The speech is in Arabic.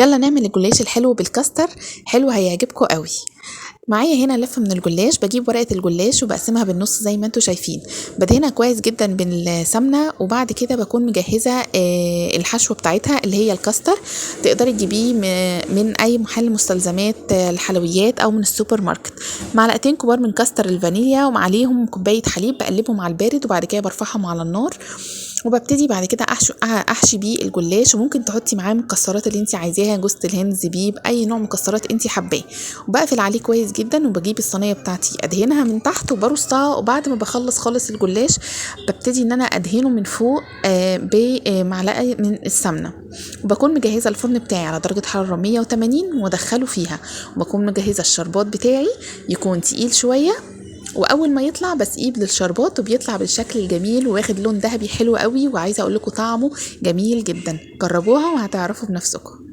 يلا نعمل الجلاش الحلو بالكاستر. حلو هيعجبكم قوي. معايا هنا لفه من الجلاش، بجيب ورقه الجلاش وبقسمها بالنص زي ما انتم شايفين. بدهنها كويس جدا بالسمنه، وبعد كده بكون مجهزه الحشوه بتاعتها اللي هي الكاستر. تقدري تجيبيه من اي محل مستلزمات الحلويات او من السوبر ماركت. معلقتين كبار من كاستر الفانيليا وعليهم كوبايه حليب، بقلبهم على البارد وبعد كده برفعهم على النار. وببتدي بعد كده احشي بيه الجلاش، وممكن تحطي معاه المكسرات اللي انت عايزاها، جوز الهند، زبيب، اي نوع مكسرات انت حباه. وبقفل عليه كويس جدا، وبجيب الصينيه بتاعتي ادهنها من تحت وبرصها. وبعد ما بخلص خالص الجلاش ببتدي ان انا ادهنه من فوق بمعلقه من السمنه. وبكون مجهزه الفرن بتاعي على درجه حراره 180 وادخله فيها. وبكون مجهزه الشربات بتاعي يكون تقيل شويه، واول ما يطلع بسقيه للشربات وبيطلع بالشكل الجميل واخد لون ذهبي حلو قوي. وعايزه اقول لكم طعمه جميل جدا، جربوها وهتعرفوا بنفسكم.